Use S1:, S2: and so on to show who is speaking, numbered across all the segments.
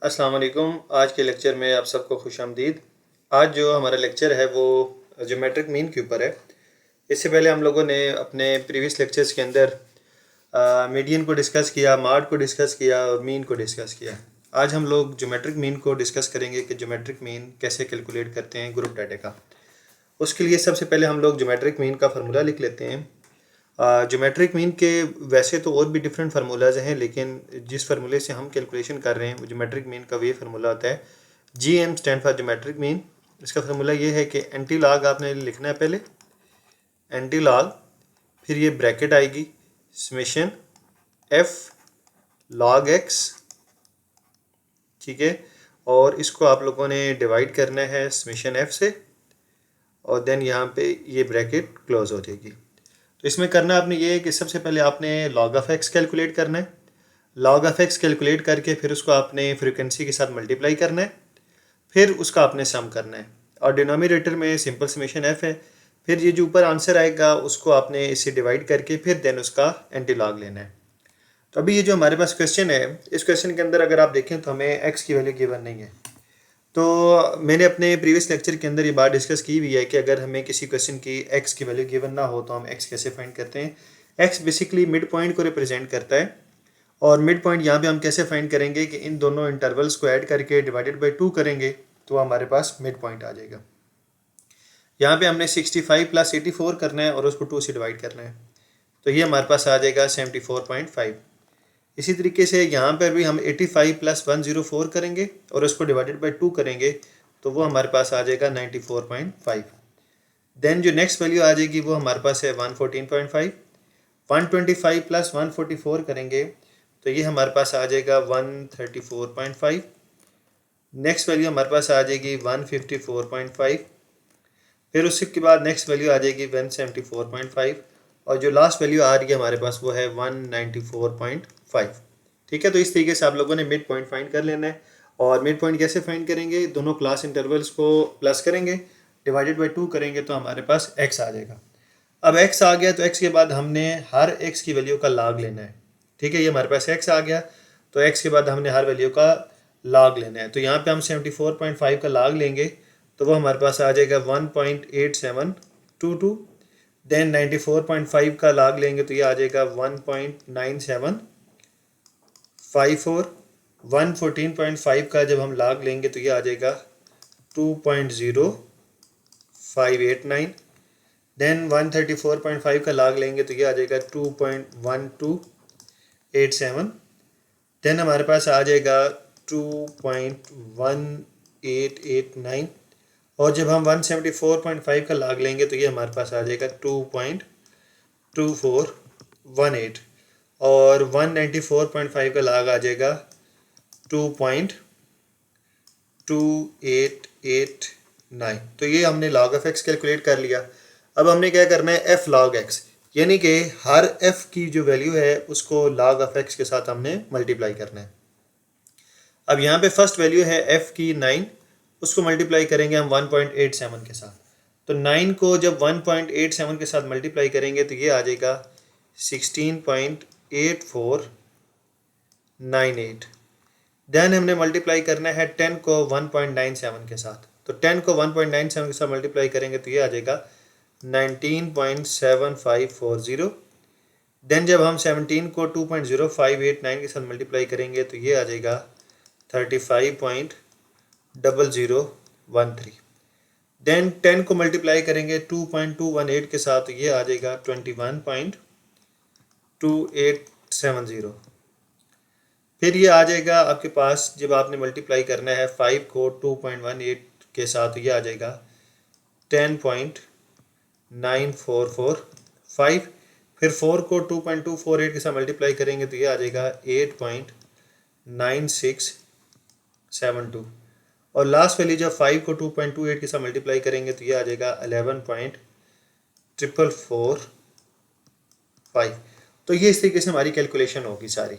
S1: अस्सलाम वालेकुम। आज के लेक्चर में आप सबको खुशामदीद। आज जो हमारा लेक्चर है वो ज्योमेट्रिक मीन के ऊपर है। इससे पहले हम लोगों ने अपने प्रीवियस लेक्चर्स के अंदर मीडियन को डिस्कस किया, मार्ड को डिस्कस किया और मीन को डिस्कस किया। आज हम लोग ज्योमेट्रिक मीन को डिस्कस करेंगे कि ज्योमेट्रिक मीन कैसे कैलकुलेट करते हैं ग्रुप डाटा का। उसके लिए सबसे पहले हम लोग ज्योमेट्रिक मीन का फार्मूला लिख लेते हैं। ज्योमेट्रिक मीन के वैसे तो और भी डिफरेंट फार्मूलाज हैं, लेकिन जिस फार्मूले से हम कैलकुलेशन कर रहे हैं ज्योमेट्रिक मीन का ये फार्मूला होता है GM stand for geometric mean. इसका फार्मूला ये है कि एंटी लॉग आपने लिखना है पहले, एंटी लॉग, फिर ये ब्रैकेट आएगी समेशन F log x, ठीक है। और इसको आप लोगों ने डिवाइड करना है समेशन F से, और देन यहाँ पे ये ब्रैकेट क्लोज हो जाएगी। तो इसमें करना आपने ये है कि सबसे पहले आपने log ऑफ x कैलकुलेट करना है। log ऑफ x कैलकुलेट करके फिर उसको आपने फ्रीक्वेंसी के साथ मल्टीप्लाई करना है, फिर उसका आपने सम करना है। और डिनोमिनेटर में सिंपल समेशन f है, फिर ये जो ऊपर आंसर आएगा उसको आपने इससे डिवाइड करके फिर देन उसका एंटी लॉग लेना है। तो अभी ये जो हमारे पास क्वेश्चन है, इस क्वेश्चन के अंदर अगर आप देखें तो हमें x की वैल्यू गिवन नहीं है। तो मैंने अपने प्रीवियस लेक्चर के अंदर ये बात डिस्कस की हुई है कि अगर हमें किसी क्वेश्चन की x की वैल्यू गिवन ना हो तो हम x कैसे फाइंड करते हैं। x बेसिकली मिड पॉइंट को रिप्रेजेंट करता है, और मिड पॉइंट यहाँ पे हम कैसे फाइंड करेंगे कि इन दोनों इंटरवल्स को ऐड करके डिवाइडेड बाई 2 करेंगे तो हमारे पास मिड पॉइंट आ जाएगा। यहाँ पे हमने 65 प्लस 84 करना है और उसको 2 से डिवाइड करना है, तो ये हमारे पास आ जाएगा 74.5। इसी तरीके से यहाँ पर भी हम 85 प्लस 104 करेंगे और उसको डिवाइडेड बाई 2 करेंगे तो वो हमारे पास आ जाएगा 94.5। देन जो नेक्स्ट वैल्यू आ जाएगी वो हमारे पास है 114.5। 125 प्लस 144 करेंगे तो ये हमारे पास आ जाएगा 134.5। नेक्स्ट वैल्यू हमारे पास आ जाएगी 154.5। फिर उसके बाद नेक्स्ट वैल्यू आ जाएगी 174.5, और जो लास्ट वैल्यू आ रही है हमारे पास वो है 194.5। ठीक है, तो इस तरीके से आप लोगों ने मिड पॉइंट फाइंड कर लेना है। और मिड पॉइंट कैसे फाइंड करेंगे, दोनों क्लास इंटरवल्स को प्लस करेंगे, डिवाइडेड बाई 2 करेंगे तो हमारे पास x आ जाएगा। अब x आ गया तो x के बाद हमने हर x की वैल्यू का log लेना है। ठीक है, ये हमारे पास x आ गया तो x के बाद हमने हर वैल्यू का log लेना है। तो यहाँ पे हम 74.5 का log लेंगे तो वो हमारे पास आ जाएगा 1.8722। देन 94.5 का log लेंगे तो ये आ जाएगा 1.9754। 114.5 का जब हम log लेंगे तो ये आ जाएगा 2.0589। देन 134.5 का log लेंगे तो ये आ जाएगा 2.1287। देन हमारे पास आ जाएगा 2.1889, और जब हम 174.5 का log लेंगे तो ये हमारे पास आ जाएगा 2.2418, और 194.5 का log आ जाएगा 2.2889। तो ये हमने log ऑफ x कैलकुलेट कर लिया। अब हमने क्या करना है, f log x, यानी कि हर f की जो वैल्यू है उसको log ऑफ x के साथ हमने मल्टीप्लाई करना है। अब यहाँ पे फर्स्ट वैल्यू है f की 9, उसको मल्टीप्लाई करेंगे हम 1.87 के साथ। तो 9 को जब 1.87 के साथ मल्टीप्लाई करेंगे तो ये आ जाएगा 16.8498। देन हमने मल्टीप्लाई करना है 10 को 1.97 के साथ। तो 10 को 1.97 के साथ मल्टीप्लाई करेंगे तो ये आ जाएगा 19.7540। देन जब हम 17 को 2.0589 के साथ मल्टीप्लाई करेंगे तो ये आ जाएगा 35.0013। देन 10 को मल्टीप्लाई करेंगे 2.218 के साथ तो ये आ जाएगा 21.2870। फिर ये आ जाएगा आपके पास, जब आपने मल्टीप्लाई करना है 5 को 2.18 के साथ तो ये आ जाएगा 10.9445। फिर 4 को 2.248 के साथ मल्टीप्लाई करेंगे तो ये आ जाएगा 8.9672, और लास्ट वैल्यू जब 5 को 2.28 के साथ मल्टीप्लाई करेंगे तो ये आ जाएगा 11.4445। तो ये इस तरीके से हमारी कैलकुलेशन होगी सारी।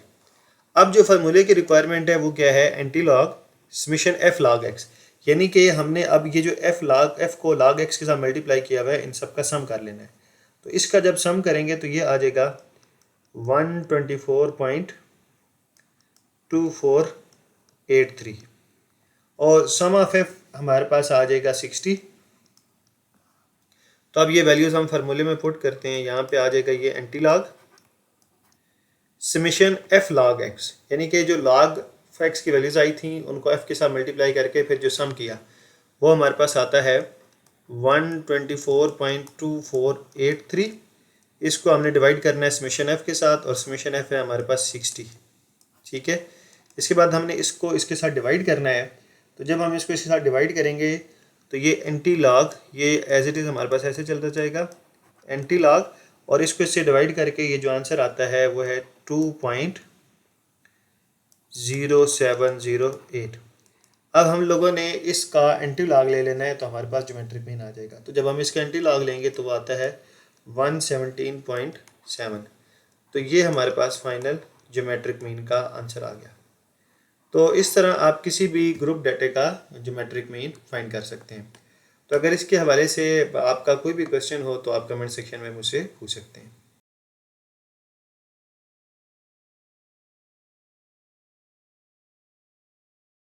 S1: अब जो फार्मूले की रिक्वायरमेंट है वो क्या है, anti log summation f log x, यानी कि हमने अब ये जो f को log x के साथ मल्टीप्लाई किया हुआ है इन सब का सम कर लेना है। तो इसका जब सम करेंगे तो ये आ जाएगा 124.24 4.83 और सम ऑफ एफ हमारे पास आ जाएगा 60। तो अब ये वैल्यूज़ हम फार्मूले में पुट करते हैं। यहाँ पे आ जाएगा ये anti log summation F log x, यानी कि जो लॉग एक्स की वैल्यूज़ आई थी उनको एफ के साथ मल्टीप्लाई करके फिर जो सम किया वो हमारे पास आता है 124.2483। इसको हमने डिवाइड करना है समेशन एफ के साथ और समेशन एफ है हमारे पास 60। ठीक है, इसके बाद हमने इसको इसके साथ डिवाइड करना है। तो जब हम इसको इसके साथ डिवाइड करेंगे तो ये एंटी लॉग ये एज इट इज़ हमारे पास ऐसे चलता जाएगा एंटी लॉग, और इसको इससे डिवाइड करके ये जो आंसर आता है वो है 2.0708। अब हम लोगों ने इसका एंटी लॉग ले लेना है तो हमारे पास ज्योमेट्रिक मीन आ जाएगा। तो जब हम इसका एंटी लॉग लेंगे तो वो आता है 117.7। तो ये हमारे पास फाइनल ज्योमेट्रिक मीन का आंसर आ गया। तो इस तरह आप किसी भी ग्रुप डाटा का ज्योमेट्रिक मीन फाइंड कर सकते हैं। तो अगर इसके हवाले से आपका कोई भी क्वेश्चन हो तो आप कमेंट सेक्शन में मुझसे पूछ सकते हैं।